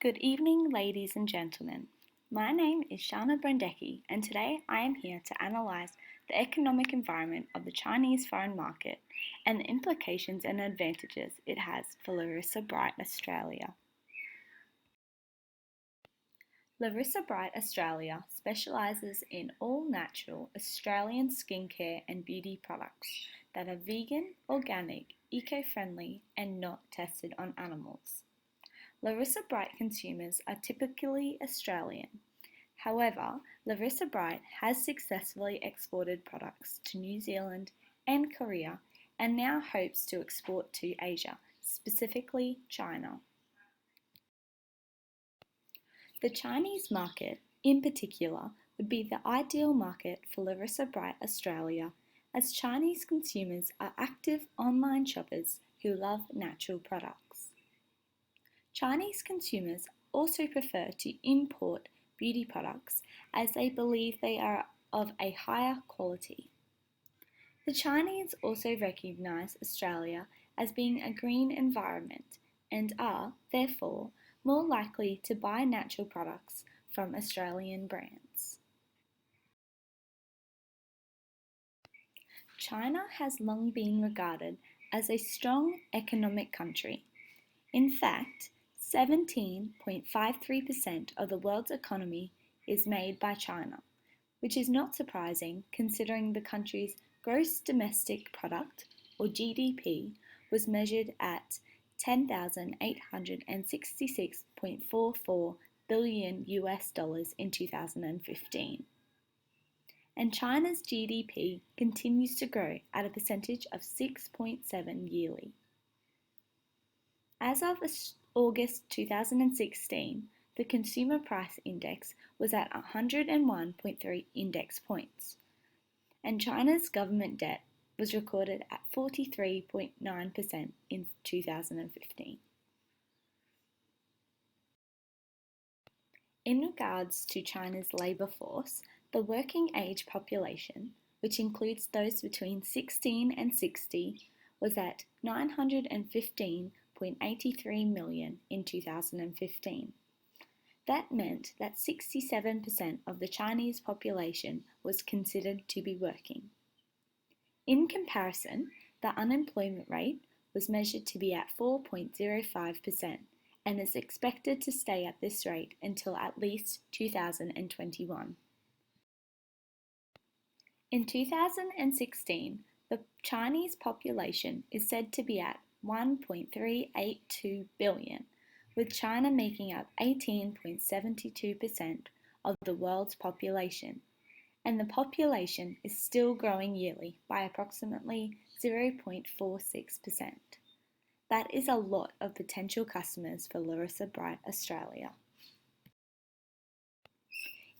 Good evening, ladies and gentlemen. My name is SharnaBrendecke, and today I am here to analyse the economic environment of the Chinese foreign market and the implications and advantages it has for Larissa Bright Australia. Larissa Bright Australia specialises in all-natural Australian skincare and beauty products that are vegan, organic, eco-friendly and not tested on animals. Larissa Bright consumers are typically Australian. However, Larissa Bright has successfully exported products to New Zealand and Korea and now hopes to export to Asia, specifically China. The Chinese market, in particular, would be the ideal market for Larissa Bright Australia, as Chinese consumers are active online shoppers who love natural products. Chinese consumers also prefer to import beauty products as they believe they are of a higher quality. The Chinese also recognise Australia as being a green environment and are, therefore, more likely to buy natural products from Australian brands. China has long been regarded as a strong economic country. In fact, 17.53% of the world's economy is made by China, which is not surprising considering the country's gross domestic product, or GDP, was measured at $10,866.44 billion in 2015. And China's GDP continues to grow at a percentage of 6.7 yearly. As of August 2016, the Consumer Price Index was at 101.3 index points, and China's government debt was recorded at 43.9% in 2015. In regards to China's labour force, the working age population, which includes those between 16 and 60, was at 915.83 million in 2015. That meant that 67% of the Chinese population was considered to be working. In comparison, the unemployment rate was measured to be at 4.05% and is expected to stay at this rate until at least 2021. In 2016, the Chinese population is said to be at 1.382 billion, with China making up 18.72% of the world's population, and the population is still growing yearly by approximately 0.46%. That is a lot of potential customers for Larissa Bright Australia.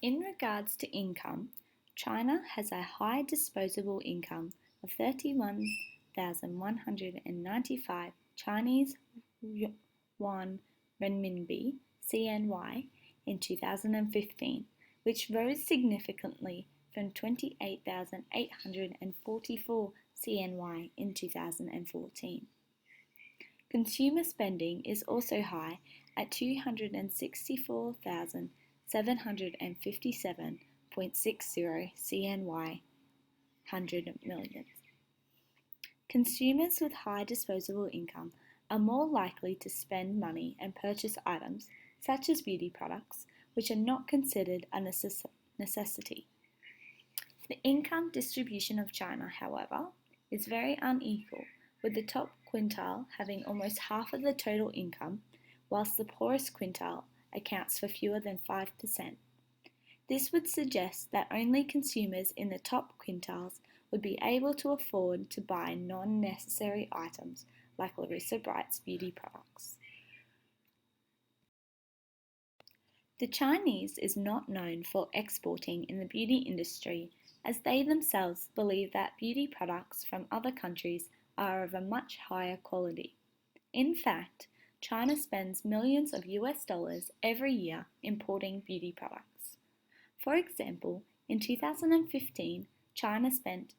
In regards to income, China has a high disposable income of 31,195 Chinese yuan renminbi (CNY) in 2015, which rose significantly from 28,844 CNY in 2014. Consumer spending is also high at 264,757.60 CNY 100 million. Consumers with high disposable income are more likely to spend money and purchase items such as beauty products, which are not considered a necessity. The income distribution of China, however, is very unequal, with the top quintile having almost half of the total income, whilst the poorest quintile accounts for fewer than 5%. This would suggest that only consumers in the top quintiles would be able to afford to buy non-necessary items like Larissa Bright's beauty products. The Chinese is not known for exporting in the beauty industry, as they themselves believe that beauty products from other countries are of a much higher quality. In fact, China spends millions of US dollars every year importing beauty products. For example, in 2015, China spent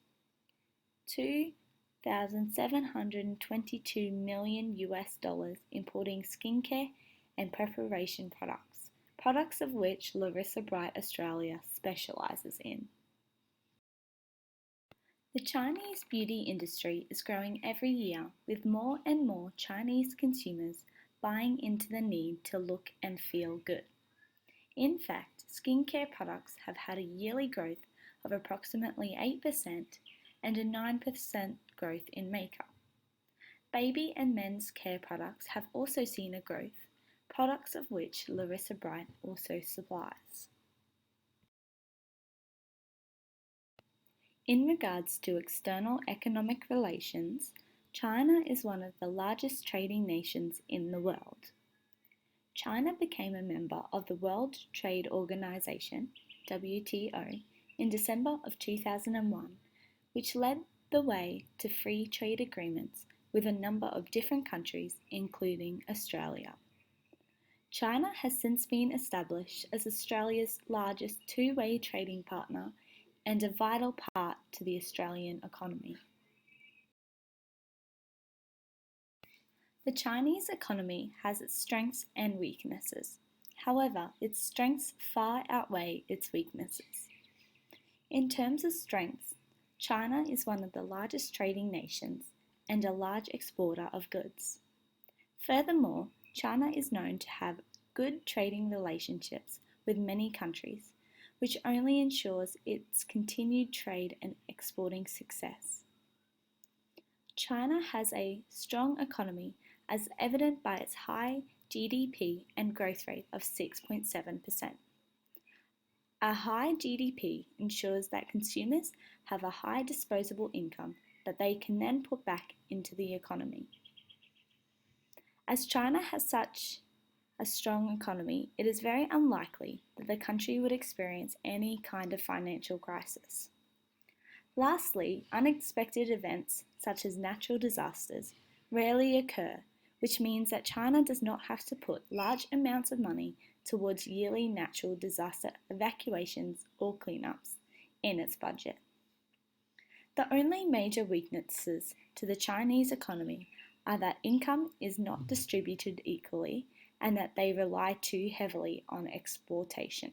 $2,722 million US dollars importing skincare and preparation products of which Larissa Bright Australia specialises in. The Chinese beauty industry is growing every year, with more and more Chinese consumers buying into the need to look and feel good. In fact, skincare products have had a yearly growth of approximately 8% and a 9% growth in makeup. Baby and men's care products have also seen a growth, products of which Larissa Bright also supplies. In regards to external economic relations, China is one of the largest trading nations in the world. China became a member of the World Trade Organization, WTO, in December of 2001, which led the way to free trade agreements with a number of different countries, including Australia. China has since been established as Australia's largest two-way trading partner and a vital part to the Australian economy. The Chinese economy has its strengths and weaknesses. However, its strengths far outweigh its weaknesses. In terms of strengths, China is one of the largest trading nations and a large exporter of goods. Furthermore, China is known to have good trading relationships with many countries, which only ensures its continued trade and exporting success. China has a strong economy as evident by its high GDP and growth rate of 6.7%. A high GDP ensures that consumers have a high disposable income that they can then put back into the economy. As China has such a strong economy, it is very unlikely that the country would experience any kind of financial crisis. Lastly, unexpected events such as natural disasters rarely occur, which means that China does not have to put large amounts of money towards yearly natural disaster evacuations or cleanups in its budget. The only major weaknesses to the Chinese economy are that income is not distributed equally and that they rely too heavily on exportation.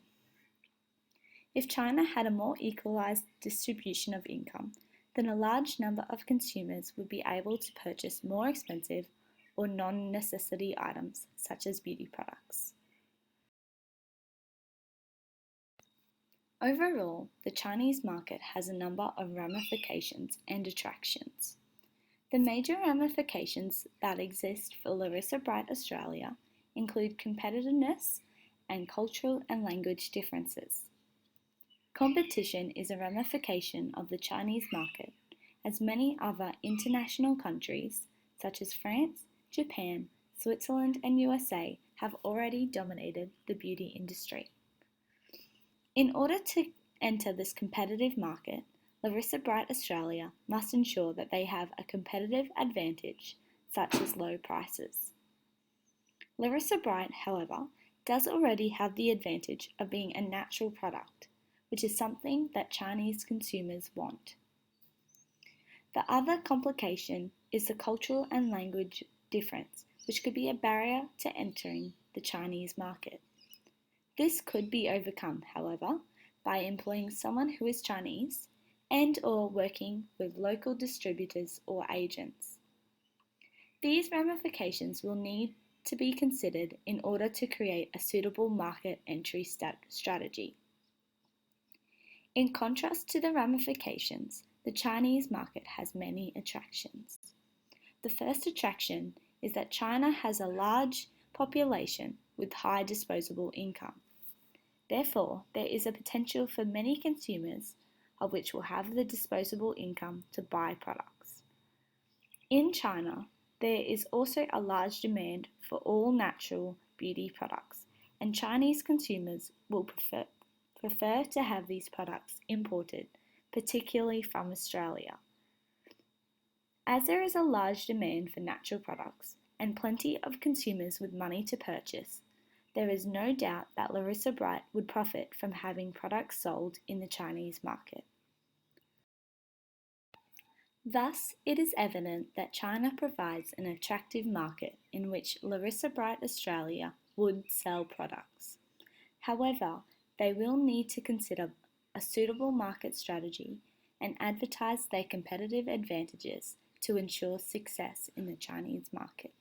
If China had a more equalized distribution of income, then a large number of consumers would be able to purchase more expensive or non-necessity items such as beauty products. Overall, the Chinese market has a number of ramifications and attractions. The major ramifications that exist for Larissa Bright Australia include competitiveness and cultural and language differences. Competition is a ramification of the Chinese market, as many other international countries, such as France, Japan, Switzerland, and USA, have already dominated the beauty industry. In order to enter this competitive market, Larissa Bright Australia must ensure that they have a competitive advantage, such as low prices. Larissa Bright, however, does already have the advantage of being a natural product, which is something that Chinese consumers want. The other complication is the cultural and language difference, which could be a barrier to entering the Chinese market. This could be overcome, however, by employing someone who is Chinese and/or working with local distributors or agents. These ramifications will need to be considered in order to create a suitable market entry strategy. In contrast to the ramifications, the Chinese market has many attractions. The first attraction is that China has a large population with high disposable income. Therefore, there is a potential for many consumers of which will have the disposable income to buy products. In China, there is also a large demand for all natural beauty products, and Chinese consumers will prefer to have these products imported, particularly from Australia. As there is a large demand for natural products and plenty of consumers with money to purchase, there is no doubt that Larissa Bright would profit from having products sold in the Chinese market. Thus, it is evident that China provides an attractive market in which Larissa Bright Australia would sell products. However, they will need to consider a suitable market strategy and advertise their competitive advantages to ensure success in the Chinese market.